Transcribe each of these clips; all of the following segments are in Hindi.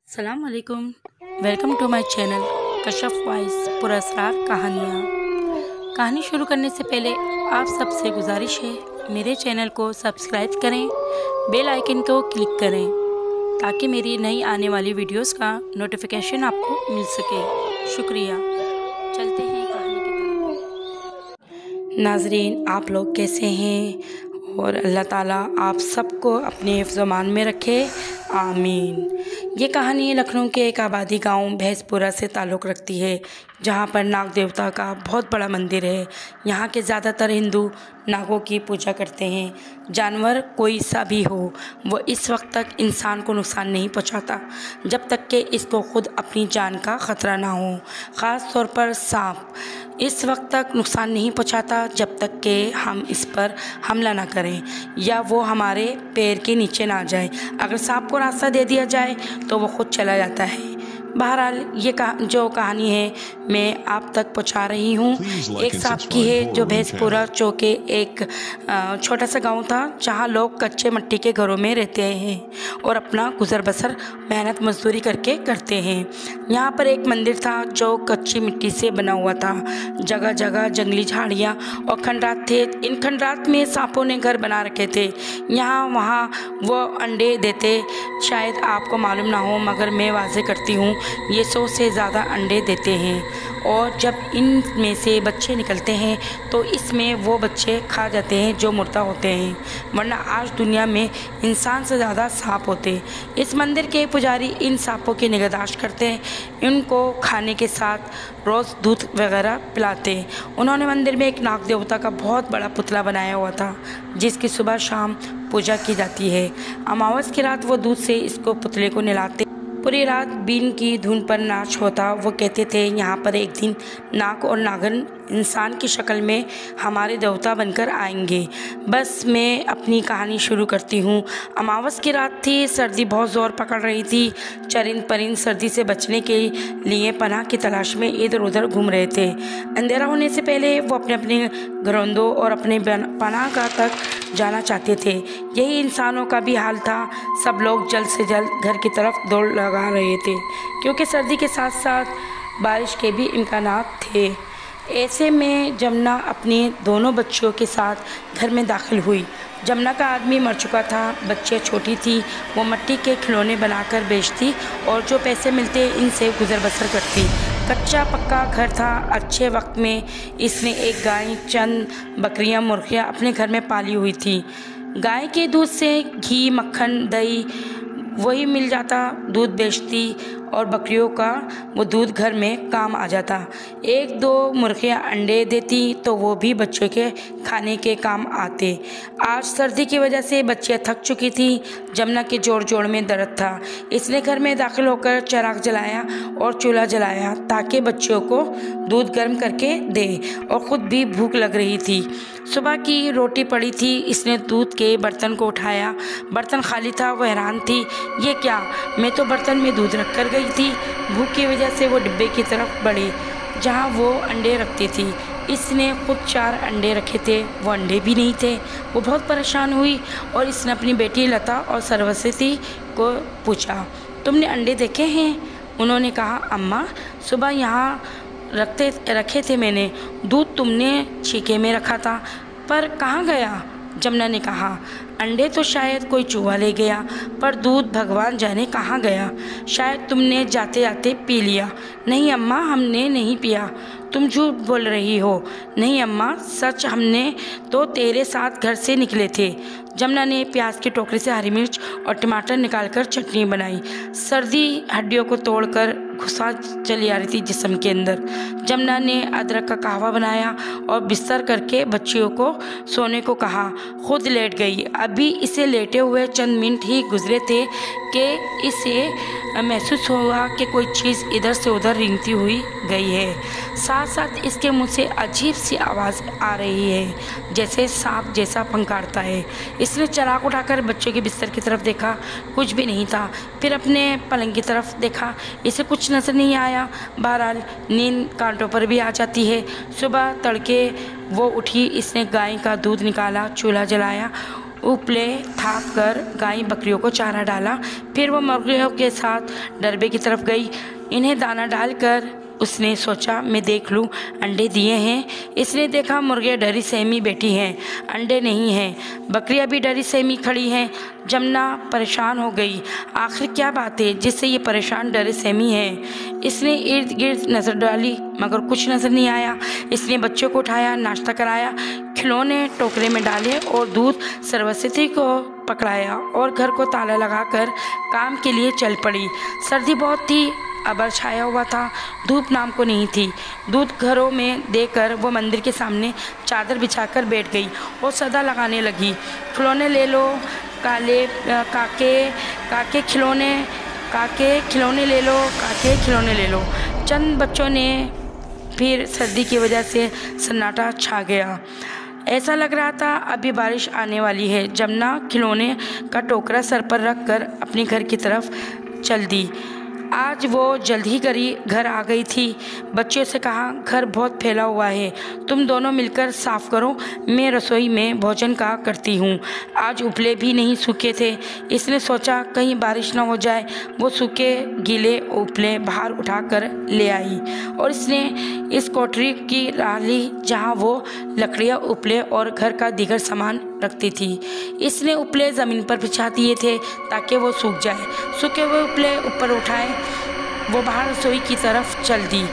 सलाम अलैकुम। Welcome to my channel Kashaf voice पुरस्कार कहानियाँ। कहानी शुरू करने से पहले आप सबसे गुजारिश है मेरे चैनल को सब्सक्राइब करें, बेल आइकन को क्लिक करें ताकि मेरी नई आने वाली वीडियोस का नोटिफिकेशन आपको मिल सके। शुक्रिया। चलते हैं कहानी की तरफ। नाजरीन, आप लोग कैसे हैं? और अल्लाह ताला आप सबको अपने हिफ्ज़-ओ-मान में रखे, आमीन। ये कहानी लखनऊ के एक आबादी गांव भैंसपुरा से ताल्लुक़ रखती है, जहां पर नाग देवता का बहुत बड़ा मंदिर है। यहां के ज़्यादातर हिंदू नागों की पूजा करते हैं। जानवर कोई सा भी हो, वो इस वक्त तक इंसान को नुकसान नहीं पहुंचाता जब तक कि इसको खुद अपनी जान का ख़तरा ना हो। ख़ास तौर पर सांप इस वक्त तक नुकसान नहीं पहुंचाता जब तक कि हम इस पर हमला ना करें या वो हमारे पैर के नीचे ना जाए। अगर सांप को रास्ता दे दिया जाए तो वो खुद चला जाता है। बहरहाल ये जो कहानी है मैं आप तक पहुंचा रही हूँ, एक सांप की है जो भैंसपुरा चौके एक छोटा सा गांव था, जहाँ लोग कच्चे मिट्टी के घरों में रहते हैं और अपना गुजर बसर मेहनत मजदूरी करके करते हैं। यहाँ पर एक मंदिर था जो कच्ची मिट्टी से बना हुआ था। जगह जगह जंगली झाड़ियाँ और खंडरात थे। इन खंडरात में सांपों ने घर बना रखे थे। यहाँ वहाँ वो अंडे देते, शायद आपको मालूम ना हो मगर मैं वाज़े करती हूँ, ये 100 से ज़्यादा अंडे देते हैं। और जब इनमें से बच्चे निकलते हैं तो इसमें वो बच्चे खा जाते हैं जो मुर्दा होते हैं, वरना आज दुनिया में इंसान से ज़्यादा सांप होते। इस मंदिर के पुजारी इन सांपों की निगहदाश्त करते हैं, इनको खाने के साथ रोज़ दूध वगैरह पिलाते। उन्होंने मंदिर में एक नाग देवता का बहुत बड़ा पुतला बनाया हुआ था, जिसकी सुबह शाम पूजा की जाती है। अमावस की रात वो दूध से इसको पुतले को नहलाते। पूरी रात बीन की धुन पर नाच होता। वो कहते थे यहाँ पर एक दिन नाग और नागन इंसान की शक्ल में हमारे देवता बनकर आएंगे। बस मैं अपनी कहानी शुरू करती हूँ। अमावस की रात थी, सर्दी बहुत ज़ोर पकड़ रही थी। चरिंद परिंद सर्दी से बचने के लिए पनाह की तलाश में इधर उधर घूम रहे थे। अंधेरा होने से पहले वो अपने अपने घरोंदों और अपने पनाह गाह तक जाना चाहते थे। यही इंसानों का भी हाल था। सब लोग जल्द से जल्द घर की तरफ दौड़ लगा रहे थे, क्योंकि सर्दी के साथ साथ बारिश के भी इम्कानात थे। ऐसे में जमुना अपने दोनों बच्चियों के साथ घर में दाखिल हुई। जमुना का आदमी मर चुका था, बच्चियाँ छोटी थी। वो मिट्टी के खिलौने बनाकर बेचती और जो पैसे मिलते इनसे गुजर बसर करती। कच्चा पक्का घर था। अच्छे वक्त में इसने एक गाय, चंद बकरियां, मुर्गियां अपने घर में पाली हुई थी। गाय के दूध से घी, मक्खन, दही वही मिल जाता। दूध बेचती और बकरियों का वो दूध घर में काम आ जाता। एक दो मुर्गियाँ अंडे देती तो वो भी बच्चों के खाने के काम आते। आज सर्दी की वजह से बच्चियाँ थक चुकी थी। जमुना के जोड़ जोड़ में दर्द था। इसने घर में दाखिल होकर चिराग जलाया और चूल्हा जलाया ताकि बच्चियों को दूध गर्म करके दे, और ख़ुद भी भूख लग रही थी। सुबह की रोटी पड़ी थी। इसने दूध के बर्तन को उठाया। बर्तन खाली था। वो हैरान थी, ये क्या, मैं तो बर्तन में दूध रख कर गई थी। भूख की वजह से वो डिब्बे की तरफ बढ़ी जहाँ वो अंडे रखती थी। इसने खुद 4 अंडे रखे थे, वो अंडे भी नहीं थे। वो बहुत परेशान हुई और इसने अपनी बेटी लता और सरस्वती को पूछा, तुमने अंडे देखे हैं? उन्होंने कहा, अम्मा सुबह यहाँ रखे थे मैंने। दूध तुमने छीके में रखा था, पर कहाँ गया? जमुना ने कहा, अंडे तो शायद कोई चूहा ले गया, पर दूध भगवान जाने कहाँ गया। शायद तुमने जाते जाते पी लिया। नहीं अम्मा, हमने नहीं पिया। तुम झूठ बोल रही हो। नहीं अम्मा, सच, हमने तो तेरे साथ घर से निकले थे। जमुना ने प्याज की टोकरी से हरी मिर्च और टमाटर निकालकर चटनी बनाई। सर्दी हड्डियों को तोड़कर घुसा चली आ रही थी जिस्म के अंदर। जमुना ने अदरक का कहवा बनाया और बिस्तर करके बच्चियों को सोने को कहा। खुद लेट गई। अभी इसे लेटे हुए चंद मिनट ही गुजरे थे कि इसे महसूस हुआ कि कोई चीज़ इधर से उधर रेंगती हुई गई है। साथ साथ इसके मुंह से अजीब सी आवाज़ आ रही है, जैसे सांप जैसा फंकारता है। इसने चिराग उठाकर बच्चों के बिस्तर की तरफ देखा, कुछ भी नहीं था। फिर अपने पलंग की तरफ देखा, इसे कुछ नज़र नहीं आया। बहरहाल नींद कांटों पर भी आ जाती है। सुबह तड़के वो उठी। इसने गाय का दूध निकाला, चूल्हा जलाया उपले थाप कर गाय बकरियों को चारा डाला। फिर वो मुर्गियों के साथ डरबे की तरफ गई। इन्हें दाना डालकर उसने सोचा मैं देख लूँ अंडे दिए हैं। इसने देखा मुर्गियाँ डरी सहमी बैठी हैं, अंडे नहीं हैं। बकरियाँ भी डरी सहमी खड़ी हैं। जमुना परेशान हो गई, आखिर क्या बात है जिससे ये परेशान डरे सहमी है। इसने इर्द गिर्द नज़र डाली मगर कुछ नज़र नहीं आया। इसने बच्चों को उठाया, नाश्ता कराया, खिलौने टोकरे में डाले और दूध सरस्वती को पकड़ाया और घर को ताला लगाकर काम के लिए चल पड़ी। सर्दी बहुत थी, अबर छाया हुआ था, धूप नाम को नहीं थी। दूध घरों में देकर वो मंदिर के सामने चादर बिछाकर बैठ गई और सदा लगाने लगी, खिलौने ले लो काके खिलौने, काके खिलौने ले लो, काके खिलौने ले लो। चंद बच्चों ने फिर सर्दी की वजह से सन्नाटा छा गया। ऐसा लग रहा था अभी बारिश आने वाली है। जमुना खिलौने का टोकरा सर पर रख कर अपने घर की तरफ चल दी। आज वो जल्द ही घर आ गई थी। बच्चों से कहा घर बहुत फैला हुआ है, तुम दोनों मिलकर साफ़ करो, मैं रसोई में भोजन का करती हूँ। आज उपले भी नहीं सूखे थे। इसने सोचा कहीं बारिश ना हो जाए। वो सूखे गीले उपले बाहर उठाकर ले आई और इसने इस कोठरी की राह ली जहाँ वो लकड़ियाँ, उपले और घर का दीगर सामान रखती थी। इसने उपले ज़मीन पर बिछा दिए थे ताकि वो सूख जाए। सूखे हुए उपले ऊपर उठाए वो बाहर रसोई की तरफ चल दी।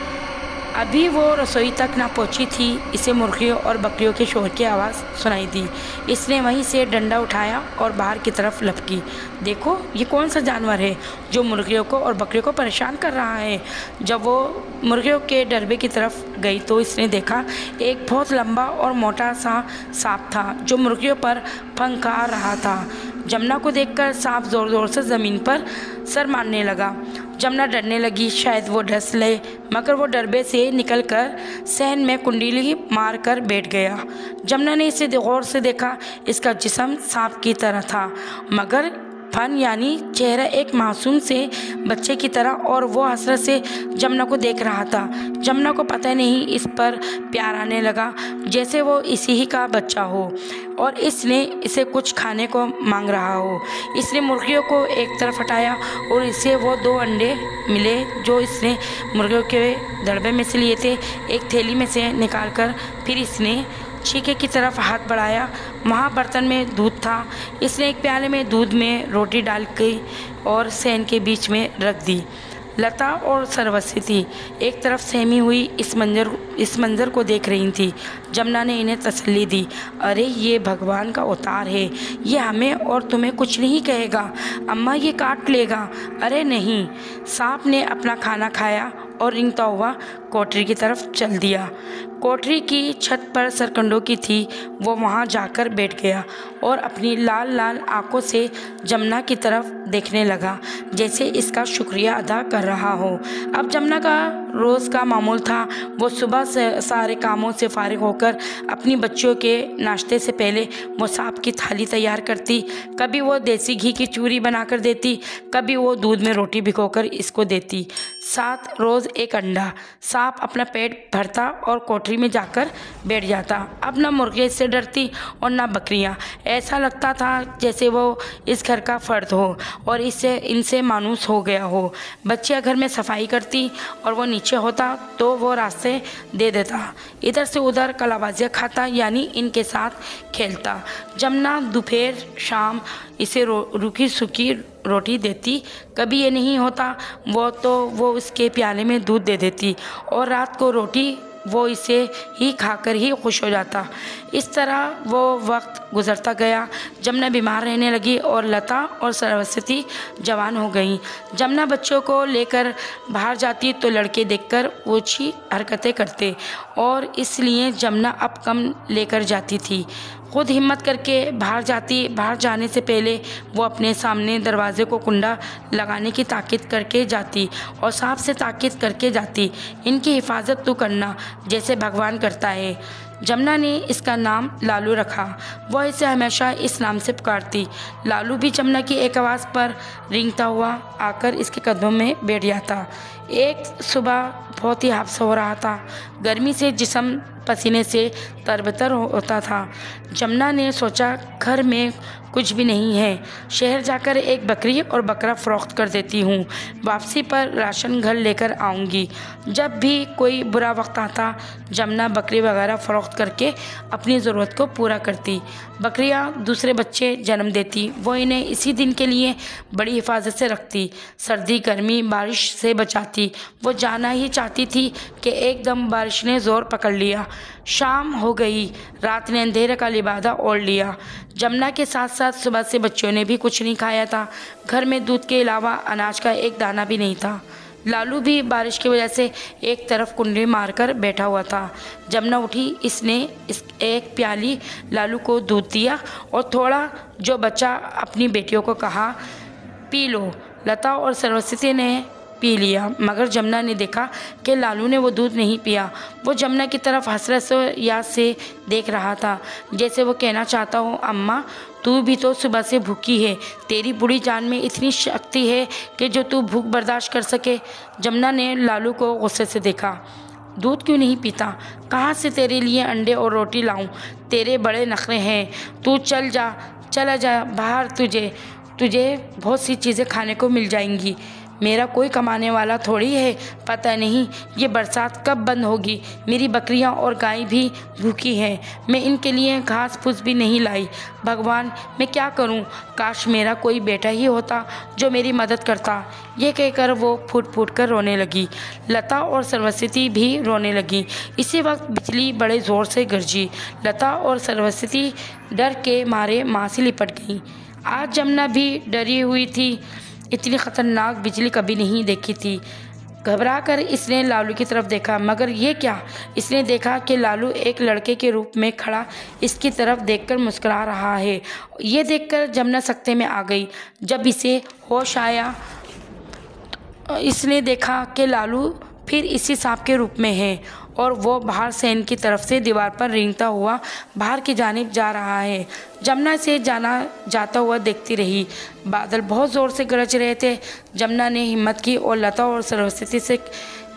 अभी वो रसोई तक ना पहुंची थी, इसे मुर्गियों और बकरियों के शोर की आवाज़ सुनाई दी। इसने वहीं से डंडा उठाया और बाहर की तरफ लपकी। देखो ये कौन सा जानवर है जो मुर्गियों को और बकरियों को परेशान कर रहा है। जब वो मुर्गियों के डरबे की तरफ गई तो इसने देखा एक बहुत लंबा और मोटा सा सांप था जो मुर्गियों पर फंका रहा था। जमुना को देखकर सांप ज़ोर ज़ोर से ज़मीन पर सर मारने लगा। जमुना डरने लगी, शायद वो डस ले, मगर वो डरबे से निकलकर सहन में कुंडली मार कर बैठ गया। जमुना ने इसे गौर से देखा। इसका जिस्म सांप की तरह था मगर फन यानी चेहरा एक मासूम से बच्चे की तरह, और वो हसरत से जमुना को देख रहा था। जमुना को पता नहीं इस पर प्यार आने लगा जैसे वो इसी ही का बच्चा हो और इसने इसे कुछ खाने को मांग रहा हो। इसने मुर्गियों को एक तरफ हटाया और इसे वो 2 अंडे मिले जो इसने मुर्गियों के दड़बे में से लिए थे। एक थैली में से निकालकर फिर इसने छीके की तरफ हाथ बढ़ाया। वहाँ बर्तन में दूध था। इसने एक प्याले में दूध में रोटी डाल के और सहन के बीच में रख दी। लता और सरस्वती एक तरफ सहमी हुई इस मंज़र को देख रही थी। जमुना ने इन्हें तसल्ली दी, अरे ये भगवान का अवतार है, ये हमें और तुम्हें कुछ नहीं कहेगा। अम्मा ये काट लेगा। अरे नहीं। सांप ने अपना खाना खाया और रेंगता हुआ कोठरी की तरफ चल दिया। कोठरी की छत पर सरकंडों की थी। वो वहाँ जाकर बैठ गया और अपनी लाल लाल आंखों से जमुना की तरफ देखने लगा जैसे इसका शुक्रिया अदा कर रहा हो। अब जमुना का रोज़ का मामूल था। वो सुबह से सारे कामों से फारिग होकर अपनी बच्चों के नाश्ते से पहले वो सांप की थाली तैयार करती। कभी वो देसी घी की चूरी बनाकर देती, कभी वो दूध में रोटी भिगोकर इसको देती, साथ रोज़ एक अंडा। सांप अपना पेट भरता और कोठरी में जाकर बैठ जाता। अब ना मुर्गियाँ इससे डरती और ना बकरियाँ। ऐसा लगता था जैसे वो इस घर का फर्द हो और इनसे मानूस हो गया हो। बच्चियाँ घर में सफाई करती और वो नीचे होता तो वो रास्ते दे देता। इधर से उधर कलाबाजियाँ खाता यानी इनके साथ खेलता। जमुना दोपहर शाम इसे रूखी सूखी रोटी देती। कभी ये नहीं होता वो उसके प्याले में दूध दे देती और रात को रोटी वो इसे ही खाकर ही खुश हो जाता। इस तरह वो वक्त गुजरता गया। जमुना बीमार रहने लगी और लता और सरस्वती जवान हो गईं। जमुना बच्चों को लेकर बाहर जाती तो लड़के देखकर ओछी हरकतें करते और इसलिए जमुना अब कम लेकर जाती थी। खुद हिम्मत करके बाहर जाती। बाहर जाने से पहले वो अपने सामने दरवाजे को कुंडा लगाने की ताकीद करके जाती और सांप से ताकीद करके जाती, इनकी हिफाजत तू करना जैसे भगवान करता है। जमुना ने इसका नाम लालू रखा। वह इसे हमेशा इस नाम से पुकारती। लालू भी जमुना की एक आवाज़ पर रेंगता हुआ आकर इसके कदमों में बैठ जाता। एक सुबह बहुत ही हादसा हो रहा था। गर्मी से जिस्म पसीने से तरबतर होता था। जमुना ने सोचा घर में कुछ भी नहीं है, शहर जाकर एक बकरी और बकरा फ़रोख्त कर देती हूँ, वापसी पर राशन घर लेकर आऊँगी। जब भी कोई बुरा वक्त आता जमुना बकरी वगैरह फ़रोख्त करके अपनी ज़रूरत को पूरा करती। बकरियाँ दूसरे बच्चे जन्म देती, वो इन्हें इसी दिन के लिए बड़ी हिफाजत से रखती, सर्दी गर्मी बारिश से बचाती। वो जाना ही चाहती थी कि एकदम बारिश ने ज़ोर पकड़ लिया। शाम हो गई, रात ने अंधेरे का लिबादा ओढ़ लिया। जमुना के साथ साथ सुबह से बच्चों ने भी कुछ नहीं खाया था। घर में दूध के अलावा अनाज का एक दाना भी नहीं था। लालू भी बारिश की वजह से एक तरफ कुंडली मारकर बैठा हुआ था। जमुना उठी, इसने एक प्याली लालू को दूध दिया और थोड़ा जो बच्चा अपनी बेटियों को कहा, पी लो। लता और सरस्वती ने पी लिया, मगर जमुना ने देखा कि लालू ने वो दूध नहीं पिया। वो जमुना की तरफ हसरत याद से देख रहा था, जैसे वो कहना चाहता हो, अम्मा तू भी तो सुबह से भूखी है, तेरी बूढ़ी जान में इतनी शक्ति है कि जो तू भूख बर्दाश्त कर सके। जमुना ने लालू को गुस्से से देखा। दूध क्यों नहीं पीता? कहाँ से तेरे लिए अंडे और रोटी लाऊं? तेरे बड़े नखरे हैं, तू चला जा बाहर, तुझे बहुत सी चीज़ें खाने को मिल जाएंगी। मेरा कोई कमाने वाला थोड़ी है, पता नहीं ये बरसात कब बंद होगी। मेरी बकरियां और गाय भी भूखी हैं, मैं इनके लिए घास फूस भी नहीं लाई। भगवान मैं क्या करूं? काश मेरा कोई बेटा ही होता जो मेरी मदद करता। ये कहकर वो फूट फूट कर रोने लगी। लता और सरस्वती भी रोने लगी। इसी वक्त बिजली बड़े ज़ोर से गरजी। लता और सरस्वती डर के मारे माँ से लिपट गईं। आज जमुना भी डरी हुई थी, इतनी ख़तरनाक बिजली कभी नहीं देखी थी। घबरा कर इसने लालू की तरफ देखा, मगर ये क्या? इसने देखा कि लालू एक लड़के के रूप में खड़ा इसकी तरफ देखकर मुस्कुरा रहा है। ये देखकर जमुना सकते में आ गई। जब इसे होश आया इसने देखा कि लालू फिर इसी सांप के रूप में है और वो बाहर से इनकी तरफ से दीवार पर रेंगता हुआ बाहर की जानिब जा रहा है। जमुना इसे जाता हुआ देखती रही। बादल बहुत ज़ोर से गरज रहे थे। जमुना ने हिम्मत की और लता और सरस्वती से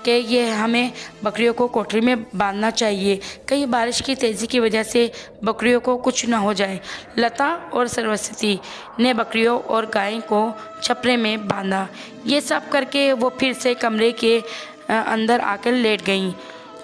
कि ये हमें बकरियों को कोठरी में बांधना चाहिए, कहीं बारिश की तेज़ी की वजह से बकरियों को कुछ ना हो जाए। लता और सरस्वती ने बकरियों और गाय को छपरे में बांधा। ये सब करके वो फिर से कमरे के अंदर आकर लेट गईं।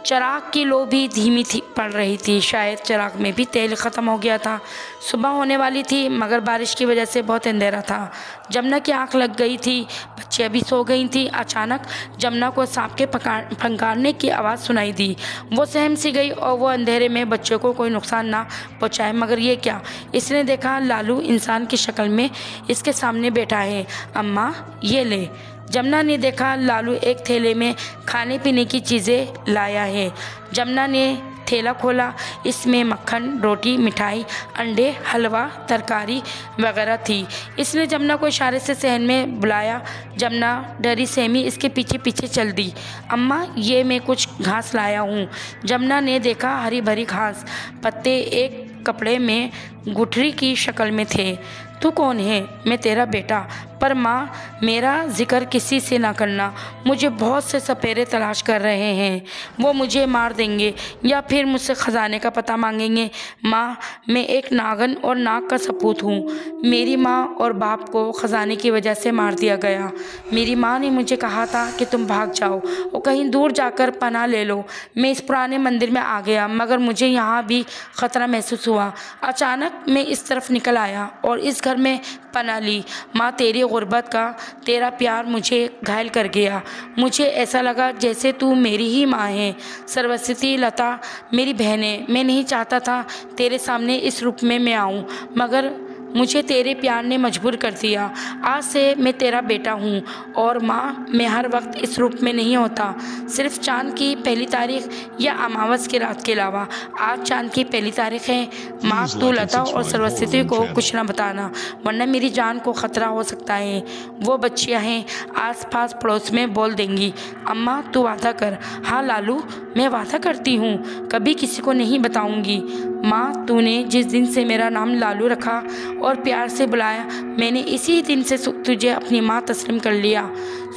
चिराग की लो भी धीमी पड़ रही थी, शायद चिराग में भी तेल ख़त्म हो गया था। सुबह होने वाली थी, मगर बारिश की वजह से बहुत अंधेरा था। जमुना की आंख लग गई थी, बच्चियाँ भी सो गई थी। अचानक जमुना को सांप के फंकारने की आवाज़ सुनाई दी। वो सहम सी गई और वो अंधेरे में बच्चों को कोई नुकसान ना पहुँचाए। मगर ये क्या? इसने देखा लालू इंसान की शक्ल में इसके सामने बैठा है। अम्मा ये ले। जमुना ने देखा लालू एक थैले में खाने पीने की चीज़ें लाया है। जमुना ने थैला खोला, इसमें मक्खन, रोटी, मिठाई, अंडे, हलवा, तरकारी वगैरह थी। इसने जमुना को इशारे से सहन में बुलाया। जमुना डरी सहमी इसके पीछे पीछे चल दी। अम्मा ये मैं कुछ घास लाया हूँ। जमुना ने देखा हरी भरी घास, पत्ते एक कपड़े में गुठरी की शक्ल में थे। तू कौन है? मैं तेरा बेटा। पर माँ मेरा जिक्र किसी से ना करना, मुझे बहुत से सपेरे तलाश कर रहे हैं, वो मुझे मार देंगे या फिर मुझसे ख़जाने का पता मांगेंगे। माँ मैं एक नागन और नाग का सपूत हूँ। मेरी माँ और बाप को ख़जाने की वजह से मार दिया गया। मेरी माँ ने मुझे कहा था कि तुम भाग जाओ और कहीं दूर जाकर पनाह ले लो। मैं इस पुराने मंदिर में आ गया, मगर मुझे यहाँ भी ख़तरा महसूस हुआ। अचानक मैं इस तरफ निकल आया और इस घर में पनाह ली। माँ तेरी गुर्बत का तेरा प्यार मुझे घायल कर गया। मुझे ऐसा लगा जैसे तू मेरी ही माँ है। सरस्वती, लता मेरी बहनें, मैं नहीं चाहता था तेरे सामने इस रूप में मैं आऊँ, मगर मुझे तेरे प्यार ने मजबूर कर दिया। आज से मैं तेरा बेटा हूँ और माँ मैं हर वक्त इस रूप में नहीं होता, सिर्फ चाँद की पहली तारीख या अमावस की रात के अलावा। आज चाँद की पहली तारीख है। माँ तू लता और सरस्वती को कुछ ना बताना, वरना मेरी जान को ख़तरा हो सकता है। वो बच्चियाँ हैं आस पास पड़ोस में बोल देंगी। अम्मा तू वादा कर। हाँ लालू मैं वादा करती हूँ, कभी किसी को नहीं बताऊँगी। माँ तूने जिस दिन से मेरा नाम लालू रखा और प्यार से बुलाया, मैंने इसी दिन से तुझे अपनी माँ तस्लीम कर लिया।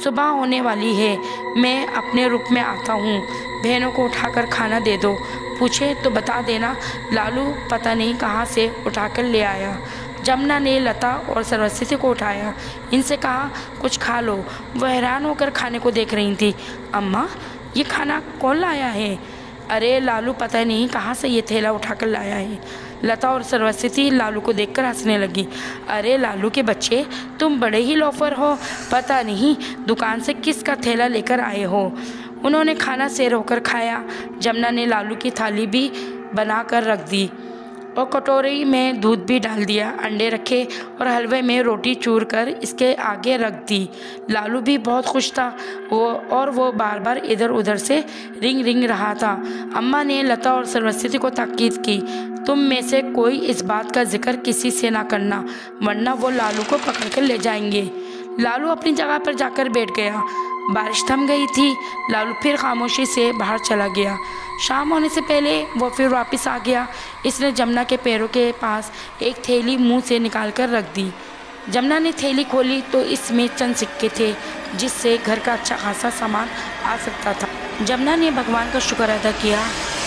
सुबह होने वाली है, मैं अपने रूप में आता हूँ। बहनों को उठाकर खाना दे दो। पूछे तो बता देना, लालू पता नहीं कहाँ से उठाकर ले आया। जमुना ने लता और सरस्वती को उठाया, इनसे कहा कुछ खा लो। वह हैरान होकर खाने को देख रही थी। अम्मा, ये खाना कौन लाया है? अरे लालू पता नहीं कहाँ से ये थैला उठाकर लाया है। लता और सरस्वती लालू को देखकर हंसने लगी। अरे लालू के बच्चे, तुम बड़े ही लोफर हो, पता नहीं दुकान से किसका थैला लेकर आए हो। उन्होंने खाना शेर होकर खाया। जमुना ने लालू की थाली भी बना कर रख दी और कटोरी में दूध भी डाल दिया। अंडे रखे और हलवे में रोटी चूर कर इसके आगे रख दी। लालू भी बहुत खुश था वो बार बार इधर उधर से रिंग रहा था। अम्मा ने लता और सरस्वती को ताकीद की, तुम में से कोई इस बात का जिक्र किसी से ना करना, वरना वो लालू को पकड़ कर ले जाएंगे। लालू अपनी जगह पर जाकर बैठ गया। बारिश थम गई थी। लालू फिर खामोशी से बाहर चला गया। शाम होने से पहले वो फिर वापस आ गया। इसने जमुना के पैरों के पास एक थैली मुंह से निकाल कर रख दी। जमुना ने थैली खोली तो इसमें चंद सिक्के थे, जिससे घर का अच्छा खासा सामान आ सकता था। जमुना ने भगवान का शुक्र अदा किया,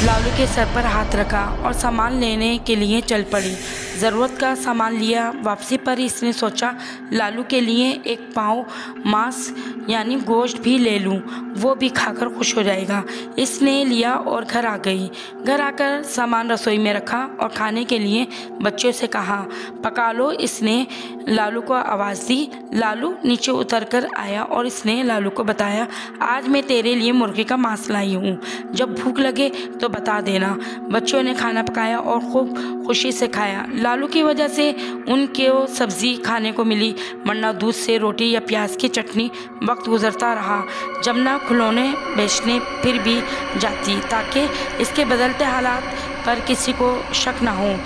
लालू के सर पर हाथ रखा और सामान लेने के लिए चल पड़ी। ज़रूरत का सामान लिया। वापसी पर इसने सोचा लालू के लिए एक पाव मांस यानी गोश्त भी ले लूं, वो भी खाकर खुश हो जाएगा। इसने लिया और घर आ गई। घर आकर सामान रसोई में रखा और खाने के लिए बच्चों से कहा, पका लो। इसने लालू को आवाज़ दी। लालू नीचे उतर कर आया और इसने लालू को बताया, आज मैं तेरे लिए मुर्गी का मांस लाई हूँ, जब भूख लगे तो बता देना। बच्चों ने खाना पकाया और खूब खुशी से खाया। लालू की वजह से उनके सब्ज़ी खाने को मिली, वरना दूध से रोटी या प्याज की चटनी वक्त गुजरता रहा। जमुना खिलौने बेचने फिर भी जाती ताकि इसके बदलते हालात पर किसी को शक न हो।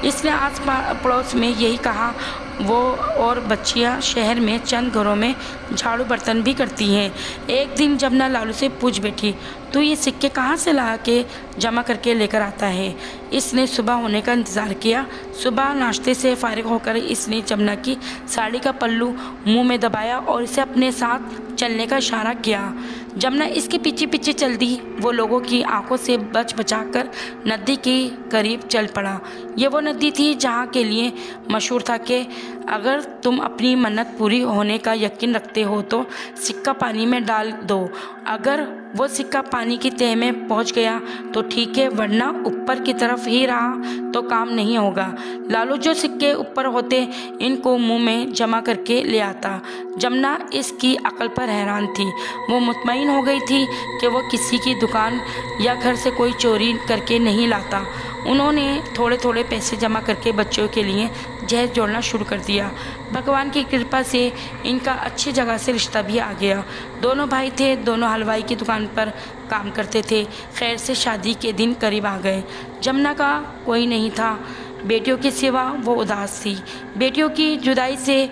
इसने आस पड़ोस में यही कहा। वो और बच्चियां शहर में चंद घरों में झाड़ू बर्तन भी करती हैं। एक दिन जमुना लालू से पूछ बैठी, तू ये सिक्के कहाँ से ला के जमा करके लेकर आता है? इसने सुबह होने का इंतज़ार किया। सुबह नाश्ते से फारिग होकर इसने जमुना की साड़ी का पल्लू मुंह में दबाया और इसे अपने साथ चलने का इशारा किया। जमुना इसके पीछे पीछे चल दी। वो लोगों की आंखों से बचाकर नदी के करीब चल पड़ा। ये वो नदी थी जहाँ के लिए मशहूर था कि अगर तुम अपनी मन्नत पूरी होने का यकीन रखते हो तो सिक्का पानी में डाल दो। अगर वो सिक्का पानी की तह में पहुंच गया तो ठीक है, वरना ऊपर की तरफ ही रहा तो काम नहीं होगा। लालू जो सिक्के ऊपर होते इनको मुंह में जमा करके ले आता। जमुना इसकी अकल पर हैरान थी। वो मुतमईन हो गई थी कि वो किसी की दुकान या घर से कोई चोरी करके नहीं लाता। उन्होंने थोड़े थोड़े पैसे जमा करके बच्चों के लिए जहेज जोड़ना शुरू कर दिया। भगवान की कृपा से इनका अच्छी जगह से रिश्ता भी आ गया। दोनों भाई थे, दोनों हलवाई की दुकान पर काम करते थे। खैर से शादी के दिन करीब आ गए। जमुना का कोई नहीं था, बेटियों के सिवा वो उदास थी। बेटियों की जुदाई से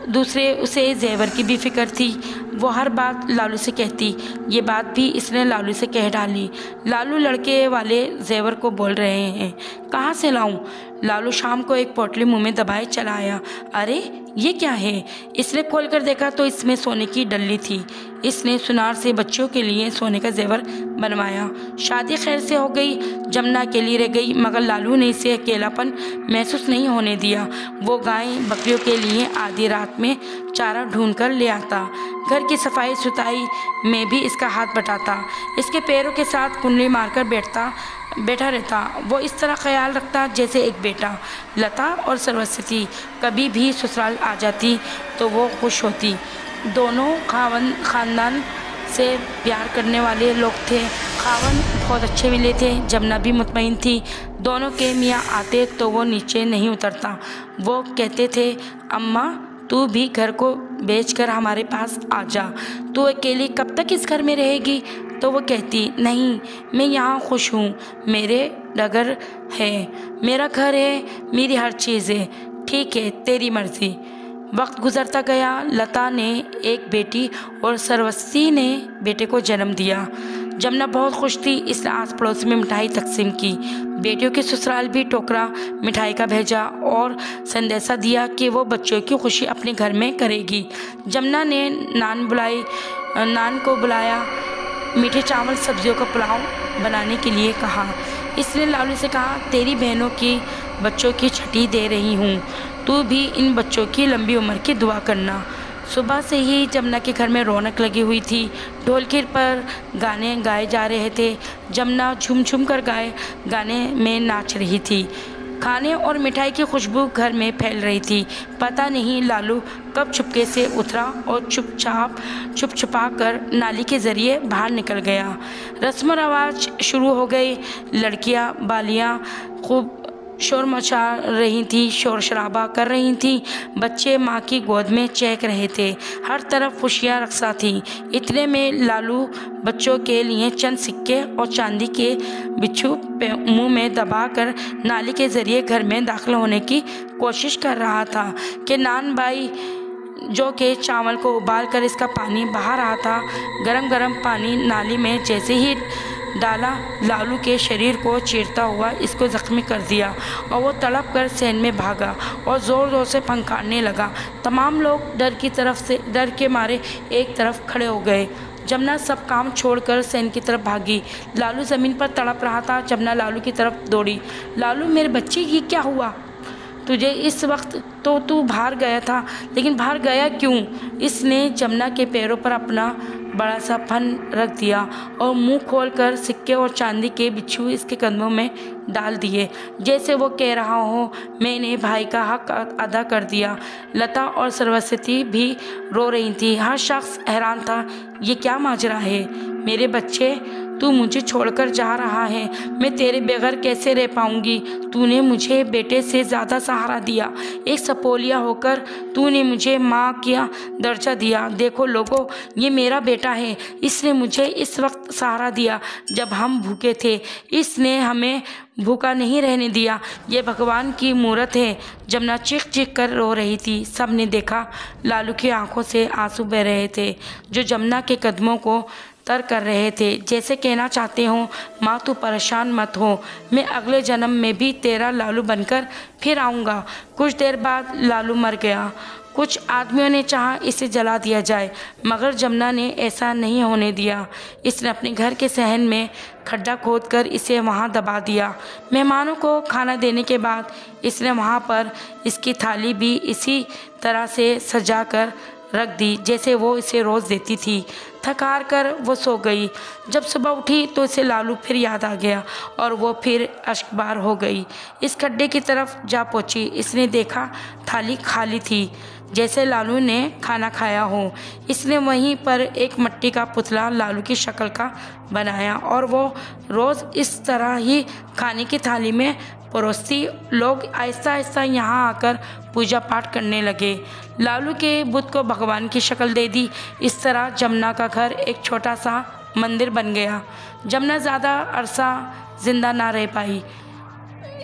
दूसरे उसे जेवर की भी फिक्र थी। वो हर बात लालू से कहती। ये बात भी इसने लालू से कह डाली। लालू लड़के वाले जेवर को बोल रहे हैं, कहाँ से लाऊं? लालू शाम को एक पोटली मुंह में दबाए चला आया। अरे ये क्या है? इसने खोल कर देखा तो इसमें सोने की डल्ली थी। इसने सुनार से बच्चों के लिए सोने का जेवर बनवाया। शादी खैर से हो गई। जमुना अकेली रह गई, मगर लालू ने इसे अकेलापन महसूस नहीं होने दिया। वो गाय बकरियों के लिए आधी रात में चारा ढूंढ कर ले आता। घर की सफाई सुथराई में भी इसका हाथ बटाता। इसके पैरों के साथ कुंडली मारकर बैठा रहता। वो इस तरह ख्याल रखता जैसे एक बेटा। लता और सरस्वती कभी भी ससुराल आ जाती तो वो खुश होती। दोनों खानदान से प्यार करने वाले लोग थे। खावन बहुत अच्छे मिले थे। जमुना भी मुतमईन थी। दोनों के मियाँ आते तो वो नीचे नहीं उतरता। वो कहते थे, अम्मा तू भी घर को बेचकर हमारे पास आ जा। तू अकेली कब तक इस घर में रहेगी? तो वो कहती, नहीं, मैं यहाँ खुश हूँ। मेरे डगर है, मेरा घर है, मेरी हर चीज़ है। ठीक है, तेरी मर्ज़ी। वक्त गुजरता गया। लता ने एक बेटी और सरस्वती ने बेटे को जन्म दिया। जमुना बहुत खुश थी। इसने आस पड़ोस में मिठाई तकसीम की। बेटियों के ससुराल भी टोकरा मिठाई का भेजा और संदेशा दिया कि वो बच्चों की खुशी अपने घर में करेगी। जमुना ने नान को बुलाया। मीठे चावल सब्जियों का पुलाव बनाने के लिए कहा। इसने लालू से कहा, तेरी बहनों की बच्चों की छठी दे रही हूँ, तू भी इन बच्चों की लंबी उम्र की दुआ करना। सुबह से ही जमुना के घर में रौनक लगी हुई थी। ढोलकी पर गाने गाए जा रहे थे। जमुना झूम झूम कर गाने में नाच रही थी। खाने और मिठाई की खुशबू घर में फैल रही थी। पता नहीं लालू कब चुपके से उतरा और छुप छुपा कर नाली के ज़रिए बाहर निकल गया। रस्म रवाज शुरू हो गए। लड़कियां बालियां खूब शोर मचा रही थी, शोर शराबा कर रही थी। बच्चे माँ की गोद में चहक रहे थे। हर तरफ खुशियाँ रक्सा थी। इतने में लालू बच्चों के लिए चंद सिक्के और चांदी के बिच्छू मुंह में दबाकर नाली के ज़रिए घर में दाखिल होने की कोशिश कर रहा था कि नान भाई जो के चावल को उबाल कर इसका पानी बहा रहा था। गरम गरम पानी नाली में जैसे ही डाला, लालू के शरीर को चीरता हुआ इसको ज़ख्मी कर दिया और वो तड़प कर सहन में भागा और ज़ोर ज़ोर से फंकारने लगा। तमाम लोग डर के मारे एक तरफ खड़े हो गए। जमुना सब काम छोड़कर सहन की तरफ भागी। लालू ज़मीन पर तड़प रहा था। जमुना लालू की तरफ दौड़ी। लालू, मेरे बच्चे, ये क्या हुआ तुझे? इस वक्त तो तू बाहर गया था, लेकिन बाहर गया क्यों? इसने जमुना के पैरों पर अपना बड़ा सा फन रख दिया और मुंह खोलकर सिक्के और चांदी के बिच्छू इसके कदमों में डाल दिए, जैसे वो कह रहा हो, मैंने भाई का हक अदा कर दिया। लता और सरस्वती भी रो रही थी। हर शख्स हैरान था, ये क्या माजरा है? मेरे बच्चे, तू मुझे छोड़कर जा रहा है, मैं तेरे बगैर कैसे रह पाऊंगी? तूने मुझे बेटे से ज़्यादा सहारा दिया। एक सपोलिया होकर तूने मुझे माँ का दर्जा दिया। देखो लोगों, ये मेरा बेटा है। इसने मुझे इस वक्त सहारा दिया जब हम भूखे थे। इसने हमें भूखा नहीं रहने दिया। ये भगवान की मूरत है। जमुना चीख चीख कर रो रही थी। सब ने देखा, लालू की आंखों से आंसू बह रहे थे, जो जमुना के कदमों को तर कर रहे थे, जैसे कहना चाहते हो, माँ तू परेशान मत हो, मैं अगले जन्म में भी तेरा लालू बनकर फिर आऊँगा। कुछ देर बाद लालू मर गया। कुछ आदमियों ने चाहा इसे जला दिया जाए, मगर जमुना ने ऐसा नहीं होने दिया। इसने अपने घर के सहन में खड्डा खोदकर इसे वहाँ दबा दिया। मेहमानों को खाना देने के बाद इसने वहाँ पर इसकी थाली भी इसी तरह से सजा कर रख दी, जैसे वो इसे रोज़ देती थी। थक कर वो सो गई। जब सुबह उठी तो इसे लालू फिर याद आ गया और वो फिर अश्कबार हो गई। इस खड्डे की तरफ जा पहुंची। इसने देखा थाली खाली थी, जैसे लालू ने खाना खाया हो। इसने वहीं पर एक मिट्टी का पुतला लालू की शक्ल का बनाया और वो रोज़ इस तरह ही खाने की थाली में परोसती। लोग आहिस्ता आहिस्ता यहाँ आकर पूजा पाठ करने लगे। लालू के बुत को भगवान की शक्ल दे दी। इस तरह जमुना का घर एक छोटा सा मंदिर बन गया। जमुना ज़्यादा अरसा जिंदा ना रह पाई।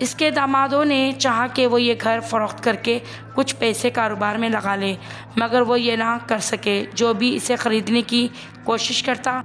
इसके दामादों ने चाहा कि वो ये घर फ़रोख्त करके कुछ पैसे कारोबार में लगा ले, मगर वो ये ना कर सके। जो भी इसे ख़रीदने की कोशिश करता,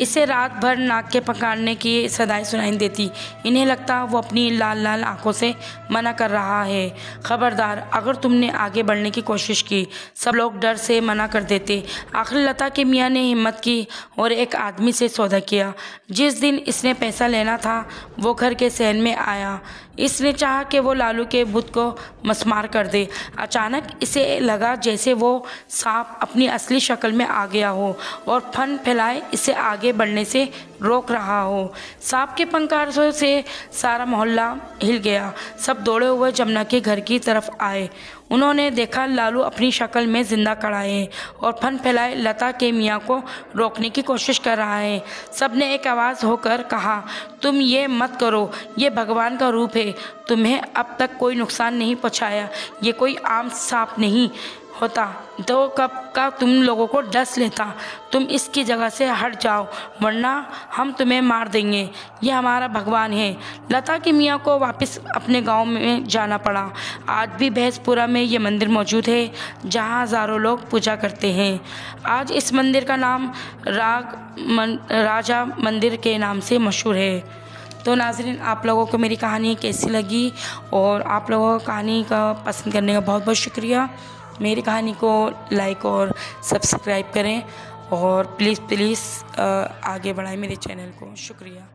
इसे रात भर नाक के पकाड़ने की सदाएं सुनाई देती। इन्हें लगता वो अपनी लाल लाल आंखों से मना कर रहा है। खबरदार, अगर तुमने आगे बढ़ने की कोशिश की। सब लोग डर से मना कर देते। आखिर लता के मियाँ ने हिम्मत की और एक आदमी से सौदा किया। जिस दिन इसने पैसा लेना था वो घर के सहन में आया। इसने चाहा कि वो लालू के बुत को मसमार कर दे। अचानक इसे लगा जैसे वो सांप अपनी असली शक्ल में आ गया हो और फन फैलाए इसे आगे बढ़ने से रोक रहा हो। सांप के पंखारों से सारा मोहल्ला हिल गया। सब दौड़े हुए जमुना के घर की तरफ आए। उन्होंने देखा लालू अपनी शक्ल में जिंदा खड़ा है और फन फैलाए लता के मियाँ को रोकने की कोशिश कर रहा है। सब ने एक आवाज़ होकर कहा, तुम ये मत करो, ये भगवान का रूप है। तुम्हें अब तक कोई नुकसान नहीं पहुँचाया। ये कोई आम सांप नहीं होता तो कब का तुम लोगों को डस लेता। तुम इसकी जगह से हट जाओ, वरना हम तुम्हें मार देंगे। ये हमारा भगवान है। लता की मियाँ को वापस अपने गांव में जाना पड़ा। आज भी भैंसपुरा में ये मंदिर मौजूद है, जहां हज़ारों लोग पूजा करते हैं। आज इस मंदिर का नाम राजा मंदिर के नाम से मशहूर है। तो नाज़रीन, आप लोगों को मेरी कहानी कैसी लगी और आप लोगों को कहानी का पसंद करने का बहुत बहुत शुक्रिया। मेरी कहानी को लाइक और सब्सक्राइब करें और प्लीज़ आगे बढ़ाएं मेरे चैनल को। शुक्रिया।